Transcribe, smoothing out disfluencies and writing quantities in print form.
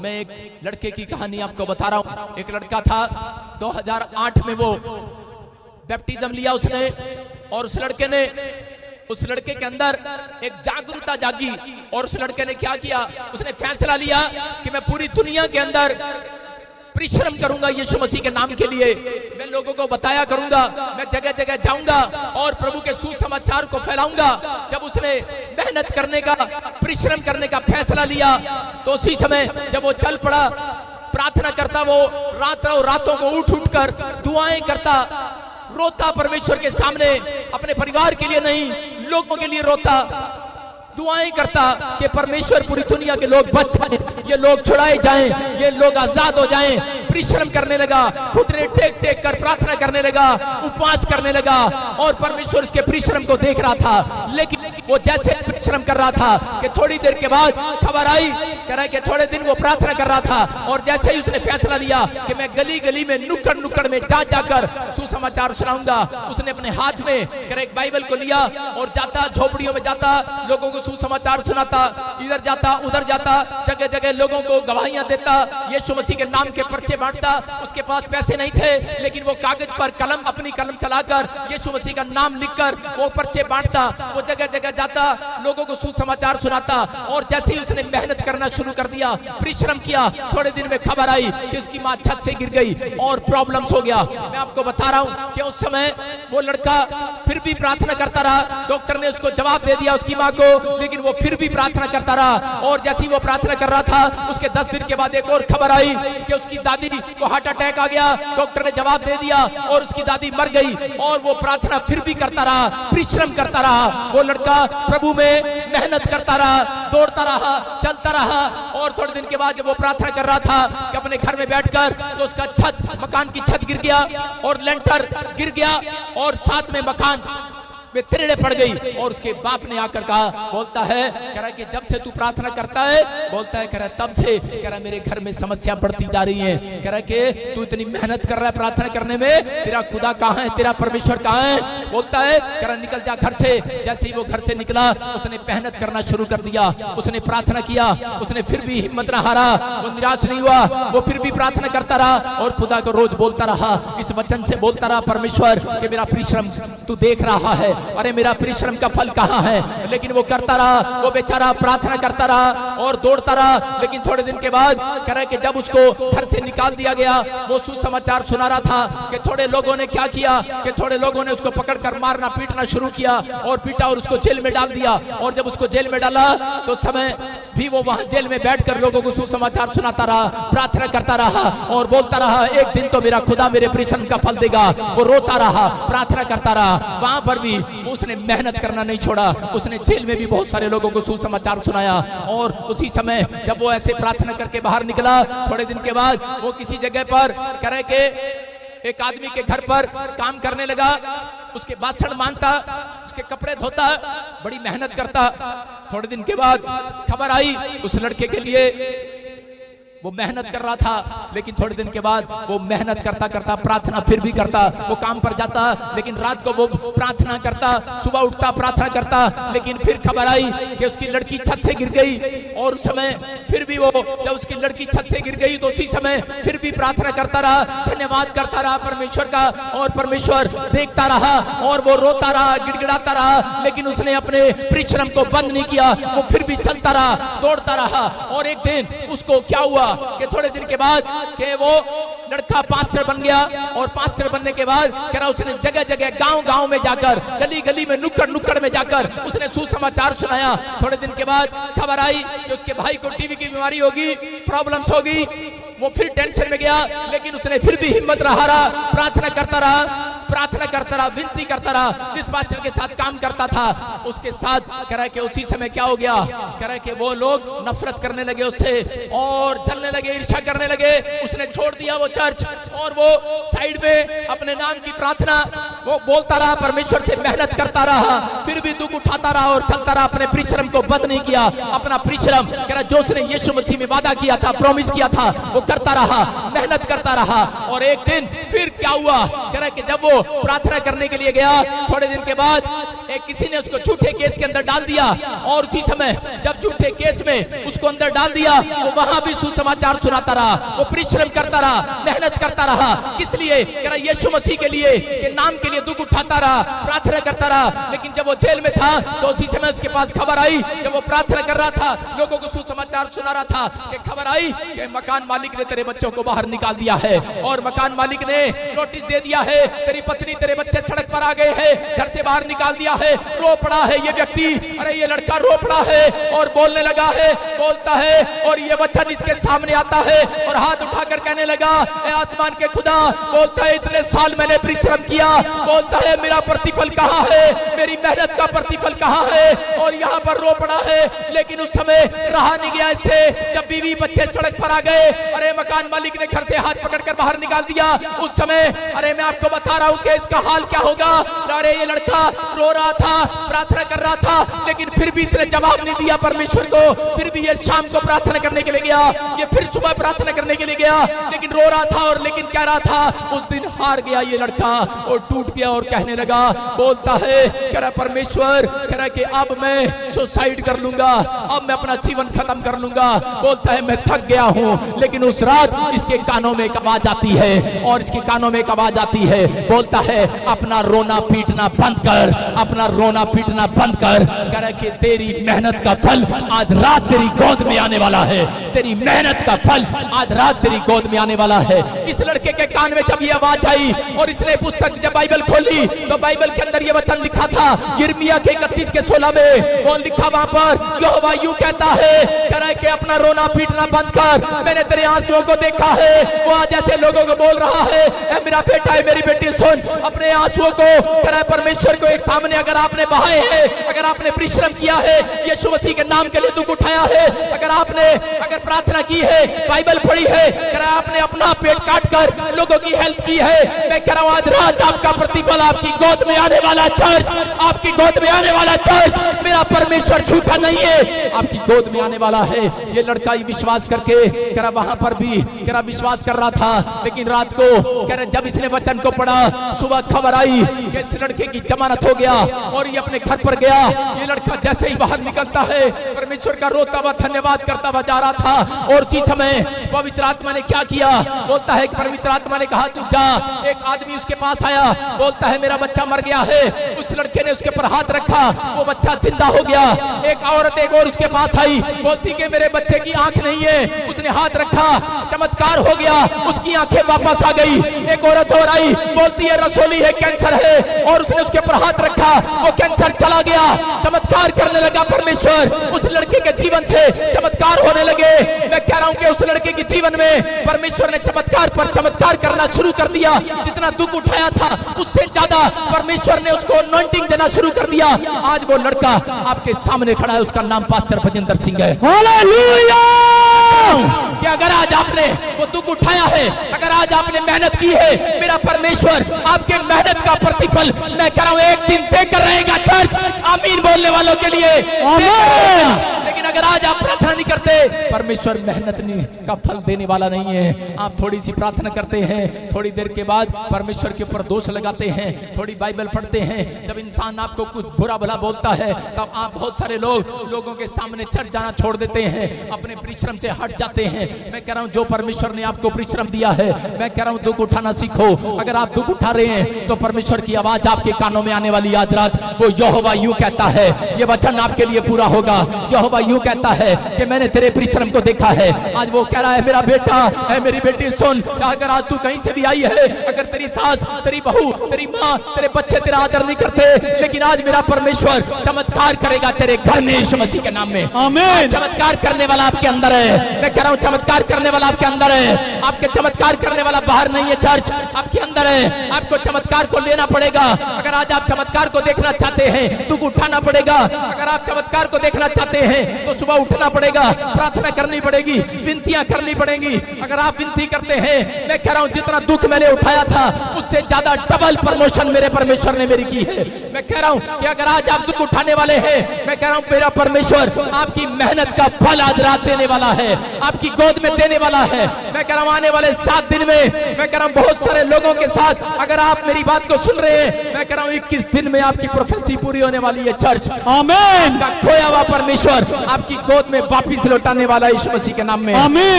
मैं एक लड़के की कहानी आपको बता रहा हूं। एक लड़का था, 2008 में वो बैप्टिज्म लिया उसने, और उस लड़के के अंदर एक जागरूकता जागी, और उस लड़के ने क्या किया, उसने फैसला लिया कि मैं पूरी दुनिया के अंदर परिश्रम करूंगा यीशु मसीह के नाम के लिए। मैं लोगों को बताया करूंगा, मैं जगह जगह जाऊंगा और प्रभु के सुसमाचार को फैलाऊंगा। जब उसने मेहनत करने का, परिश्रम करने का फैसला लिया, तो उसी समय जब वो चल पड़ा, प्रार्थना करता, वो रातों को उठ कर दुआएं करता, रोता परमेश्वर के सामने, अपने परिवार के लिए नहीं, लोगों के लिए रोता, दुआएं करता कि परमेश्वर पूरी दुनिया के लोग बच जाएं, ये लोग छुड़ाए जाएं, ये लोग आजाद हो जाएं। परिश्रम करने लगा, घुटने टेक टेक कर प्रार्थना करने लगा, उपवास करने लगा, और परमेश्वर उसके परिश्रम को देख रहा था। लेकिन वो जैसे परिश्रम कर रहा था कि थोड़ी देर के बाद खबर आई, कह रहा है कि थोड़े दिन वो प्रार्थना कर रहा था, और जैसे ही उसने फैसला लिया कि मैं गली गली में, नुक्कड़ नुक्कड़ में जाकर सुसमाचार सुनाऊंगा, उसने अपने हाथ में एक बाइबल को लिया और जाता, झोपड़ियों में जाता, लोगों को सुसमाचार सुनाता, इधर जाता उधर जाता, जगह जगह लोगों को गवाहियां देता, यीशु मसीह के नाम के पर्चे बांटता। उसके पास पैसे नहीं थे, लेकिन वो कागज पर अपनी कलम चलाकर यीशु मसीह का नाम लिखकर वो पर्चे बांटता, वो जगह जगह जाता, लोगों को सुसमाचार सुनाता। और जैसे ही उसने मेहनत करना शुरू कर दिया, परिश्रम किया, थोड़े दिन में खबर आई कि उसकी माँ छत से गिर गई और प्रॉब्लम्स हो गया। मैं आपको बता रहा हूँ कि उस समय वो लड़का फिर भी प्रार्थना करता रहा। डॉक्टर ने उसको जवाब दे दिया उसकी माँ को, लेकिन वो फिर भी प्रार्थना करता रहा। और जैसे ही वो प्रार्थना कर रहा था, उसके 10 दिन के बाद एक और खबर आई कि उसकी दादी को हार्ट अटैक आ गया। डॉक्टर ने जवाब दे दिया और उसकी दादी मर गई। और वो प्रार्थना फिर भी करता रहा, परिश्रम करता रहा। वो लड़का प्रभु में मेहनत करता रहा, दौड़ता रहा, चलता रहा। और थोड़े दिन के बाद जब वो प्रार्थना कर रहा था कि अपने घर में बैठकर, तो उसका मकान की छत गिर गया और लेंटर गिर गया, और साथ में मकान में तिरड़े पड़ गई। और उसके बाप ने आकर कहा, बोलता है, कह रहा है कि जब से तू प्रार्थना करता है, बोलता है, कह रहा है तब से, कह रहा है मेरे घर में समस्या बढ़ती जा रही है। कह रहा है कि तू इतनी मेहनत कर रहा है प्रार्थना करने में, तेरा खुदा कहाँ है, तेरा परमेश्वर कहाँ है? बोलता है, कह रहा निकल जा घर से। जैसे ही वो घर से निकला, उसने मेहनत करना शुरू कर दिया, उसने प्रार्थना किया, उसने फिर भी हिम्मत न हारा, वो निराश नहीं हुआ, वो फिर भी प्रार्थना करता रहा और खुदा को रोज बोलता रहा, इस वचन से बोलता रहा, परमेश्वर कि मेरा परिश्रम तू देख रहा है, अरे मेरा परिश्रम का फल कहाँ है? लेकिन वो करता रहा, वो बेचारा प्रार्थना करता रहा और दौड़ता रहा। लेकिन थोड़े दिन के बाद कह रहा है कि जब उसको घर से निकाल दिया गया, वो सुसमाचार सुना रहा था कि थोड़े लोगों ने क्या किया, कि थोड़े लोगों ने उसको पकड़कर मारना पीटना शुरू किया, और पीटा और उसको जेल में डाल दिया। और जब उसको जेल में डाला, तो समय भी वो वहां जेल में बैठकर लोगों को सुसमाचार सुनाता रहा, प्रार्थना करता रहा और बोलता रहा, एक दिन तो मेरा खुदा मेरे परिश्रम का फल देगा। वो रोता रहा, प्रार्थना करता रहा। वहां पर भी उसने मेहनत करना नहीं छोड़ा। उसने जेल में भी बहुत सारे लोगों को सुसमाचार सुनाया। और उसी समय जब वो ऐसे प्रार्थना करके बाहर निकला, थोड़े दिन के बाद वो किसी जगह पर करे के एक आदमी के घर पर काम करने लगा, उसके बासण मांजता, उसके कपड़े धोता, बड़ी मेहनत करता। थोड़े दिन के बाद खबर आई उस लड़के के लिए, वो मेहनत कर रहा था, लेकिन थोड़े दिन के बाद वो मेहनत करता करता प्रार्थना फिर भी करता, वो काम पर जाता, लेकिन रात को वो प्रार्थना करता, सुबह उठता प्रार्थना करता। लेकिन फिर खबर आई कि उसकी लड़की छत से गिर गई। और उस समय फिर भी वो, जब उसकी लड़की छत से गिर गई, तो उसी समय फिर भी प्रार्थना करता रहा, धन्यवाद करता रहा परमेश्वर का, और परमेश्वर देखता रहा। और वो रोता रहा, गिड़गिड़ाता रहा, लेकिन उसने अपने परिश्रम को बंद नहीं किया। वो फिर भी चलता रहा, दौड़ता रहा। और एक दिन उसको क्या हुआ कि थोड़े दिन के बाद कि वो लड़का पास्टर बन गया। और पास्टर बनने के बाद कह रहा उसने जगह जगह, गांव गांव में जाकर, गली गली में, नुक्कड़ नुक्कड़ में जाकर उसने सुसमाचार सुनाया। थोड़े दिन के बाद खबर आई कि उसके भाई को टीबी की बीमारी होगी, प्रॉब्लम्स होगी। वो फिर टेंशन में गया, लेकिन उसने फिर भी हिम्मत न हारा, प्रार्थना करता रहा, प्रार्थना करता रहा, विनती करता रहा। जिस पास्टर के साथ काम करता था, उसके साथ कह रहा है कि उसी समय क्या हो गया, कह रहा है कि वो लोग नफरत करने लगे उससे और जलने लगे, ईर्ष्या करने लगे। उसने छोड़ दिया वो चर्च, और वो साइड में अपने नाम की प्रार्थना वो बोलता रहा, परमेश्वर से मेहनत करता रहा, फिर भी दुख उठाता रहा और चलता रहा। अपने परिश्रम को बंद नहीं किया, अपना परिश्रम कह रहा जो उसने यीशु मसीह में वादा किया था, प्रॉमिस किया था, वो करता रहा, मेहनत करता रहा। और एक दिन फिर क्या हुआ, कह रहा कि जब वो प्रार्थना करने के लिए गया। थोड़े दिन के बाद किसी ने उसको झूठे केस के अंदर डाल दिया और उसी समय जब झूठे केस में उसको अंदर डाल दिया, वो वहां भी सुसमाचार सुनाता रहा, वो परिश्रम करता रहा, मेहनत करता रहा। किस लिए? यीशु मसीह के लिए, के नाम के लिए दुख उठाता रहा, प्रार्थना करता रहा। लेकिन जब वो जेल में था तो उसी समय उसके पास खबर आई, जब वो प्रार्थना कर रहा था, लोगों को सुसमाचार सुना रहा था, कि खबर आई कि मकान मालिक ने तेरे बच्चों को बाहर निकाल दिया है और मकान मालिक ने नोटिस दे दिया है, तेरी पत्नी तेरे बच्चे सड़क पर आ गए हैं, घर से बाहर निकाल दिया है। रो पड़ा है ये व्यक्ति, अरे ये लड़का रो पड़ा है और बोलने लगा है, बोलता है और ये वचन इसके सामने आता है और हाथ उठाकर कहने लगा, ए आसमान के खुदा, बोलता है इतने साल मैंने परिश्रम किया, बोलता है मेरा प्रतिफल कहाँ है, मेरी मेहनत का प्रतिफल कहाँ है, और यहाँ पर रो पड़ा है। लेकिन उस समय रहा नहीं गया इससे, जब बीवी बच्चे सड़क पर आ गए, अरे मकान मालिक ने घर से हाथ पकड़कर बाहर निकाल दिया। उस समय अरे मैं आपको बता रहा हूँ कि इसका हाल क्या होगा। अरे ये लड़का रो रहा था, प्रार्थना कर रहा था, लेकिन फिर भी इसने जवाब नहीं दिया परमेश्वर को। फिर भी ये शाम को प्रार्थना करने के लिए गया, ये फिर सुबह प्रार्थना करने के लिए गया, लेकिन रो रहा था और लेकिन कह रहा था, उस दिन हार गया ये लड़का और टूट गया और कहने लगा, बोलता है, कह रहा परमेश्वर, कह रहा कि अब मैं सुसाइड कर लूंगा, अब मैं अपना जीवन खत्म कर लूंगा। बोलता है मैं थक गया हूं। लेकिन उस रात इसके कानों में एक आवाज आती है और इसके कानों में एक आवाज आती है, बोलता है अपना रोना पीटना बंद कर, अपना रोना पीटना बंद कर, कह रहा कि तेरी मेहनत का फल आज रात तेरी गोद में आने वाला है, तेरी मेहनत का फल आज रात तेरी गोद में आने वाला है। इस लड़के के कान में जब ये आवाज आई और इसने पुस्तक जब बाइबल खोली तो बाइबल के अंदर ये वचन लिखा था, यिर्मयाह के 31 के 16 में वो लिखा, वहां पर यहोवा यूं कहता है, कह रहा है कि अपना रोना पीटना बंद कर, मैंने तेरे आंसुओं को देखा है। वो आज ऐसे लोगों को बोल रहा है, ए मेरा बेटा है, मेरी बेटी सुन, अपने आंसुओं को, कह रहा है परमेश्वर को एक सामने अगर आपने बहाए हैं, अगर आपने परिश्रम किया है, यीशु मसीह के नाम के लिए दुख उठाया है, अगर प्रार्थना की है, बाइबल पढ़ी है, कह रहा है आपने अपना पेट काट कर लोगों की हेल्प की है, मैं कह रहा हूं आज रात आपका प्रतिफल आपकी गोद में आने वाला चर्च, आपकी गोद में आने वाला चर्च, मेरा परमेश्वर झूठा नहीं है, आपकी गोद में आने वाला है। ये लड़का ये विश्वास करके कह रहा वहां पर भी कह रहा विश्वास कर रहा था, लेकिन रात को कह रहा जब इसने वचन को पढ़ा, सुबह खबर आई कि इस लड़के की जमानत हो गया और ये अपने घर पर गया। ये लड़का जैसे ही बाहर निकलता है, परमेश्वर का रोता हुआ धन्यवाद करता हुआ जा रहा था और उसी समय पवित्र आत्मा ने क्या किया, बोलता है कि पवित्र आत्मा ने कहा तू जा। एक आदमी उसके पास आया, बोलता है मेरा बच्चा मर गया है। उस लड़के ने उसके पर हाथ रखा, वो बच्चा जिंदा हो गया। एक औरत एक और उसके पास आई, बोलती कि मेरे बच्चे की आंख नहीं है, उसने हाथ रखा, चमत्कार हो गया, उसकी आंखें वापस आ गई। एक औरत और आई, बोलती है रसोली है, कैंसर है, और उसने उसके पर हाथ रखा, वो कैंसर चला गया। चमत्कार करने लगा परमेश्वर, उस लड़के के जीवन से चमत्कार होने लगे। मैं कह रहा हूं कि उस लड़के के जीवन में परमेश्वर ने चमत्कार पर चमत्कार करना शुरू कर दिया। जितना दुख उठाया था उससे ज्यादा परमेश्वर ने उसको अनॉइंटिंग देना शुरू कर दिया। आज वो लड़का आपके सामने खड़ा है, उसका नाम पास्टर भजिंदर सिंह है। हालेलुया! कि अगर आज आपने वो दुख उठाया है, अगर आज आपने मेहनत की है, मेरा परमेश्वर आपके मेहनत का प्रतिफल मैं कह रहा हूं एक दिन देकर रहेगा। चर्च आमीन बोलने वालों के लिए आमीन। लेकिन अगर आज आप प्रार्थना नहीं करते, परमेश्वर मेहनत का फल देने वाला नहीं है। आप थोड़ी सी प्रार्थना करते हैं, थोड़ी देर के बाद परमेश्वर के ऊपर दोष लगाते हैं, थोड़ी बाइबल पढ़ते हैं, जब इंसान आपको कुछ बुरा भला बोलता है तब आप बहुत सारे लोगों के सामने चढ़ जाना छोड़ देते हैं, अपने परिश्रम से हट जाते हैं। मैं कह रहा हूं जो परमेश्वर ने आपको परिश्रम दिया है, मैं कह रहा हूं दुख उठाना सीखो। अगर आप दुख उठा रहे हैं तो परमेश्वर की आवाज आपके कानों में आने वाली आज रात, वो यहोवा यूं कहता है, ये वचन आपके लिए पूरा होगा। यहोवा यूं कहता है कि मैंने तेरे परिश्रम को देखा है। आज वो कह रहा है मेरा बेटा है, मेरी बेटी सुन, अगर आज तू कहीं से भी आई है, अगर तेरी सास, तेरी बहू, तेरी माँ, तेरे बच्चे तेरा आदर नहीं करते, लेकिन आज मेरा परमेश्वर चमत्कार करेगा तेरे घर में यीशु मसीह के नाम में। आमीन। चमत्कार करने वाला आपके अंदर है। मैं कह रहा हूँ चमत्कार करने वाला आपके अंदर है। आपके चमत्कार करने वाला बाहर नहीं है, चर्च आपके अंदर है। आपको चमत्कार को लेना पड़ेगा। अगर आज आप चमत्कार को देखना चाहते हैं तो उठाना पड़ेगा। अगर आप चमत्कार को देखना चाहते हैं तो सुबह उठना पड़ेगा, प्रार्थना करनी पड़ेगी, विनतियां करनी पड़ेगी। अगर आप विनती करते हैं, मैं कह रहा हूं जितना दुख मैंने उठाया था उससे ज्यादा डबल प्रमोशन मेरे परमेश्वर ने मेरी की है। मैं कह रहा हूं कि अगर आज आप दुख उठाने वाले हैं, मैं कह रहा हूं मेरा परमेश्वर आपकी मेहनत का फल आज रात देने वाला है, आपकी गोद में देने वाला है। मैं कह रहा हूं आने वाले 7 दिन में मैं कह रहा हूं बहुत सारे लोगों के साथ अगर आप मेरी बात को सुन रहे हैं, मैं कह रहा हूं 21 दिन में आपकी प्रोफेसी पूरी होने वाली है। चर्च आमीन। आपका खोया हुआ परमेश्वर आपकी गोद में वापिस लौटाने वाला यीशु मसीह के नाम में। आमीन।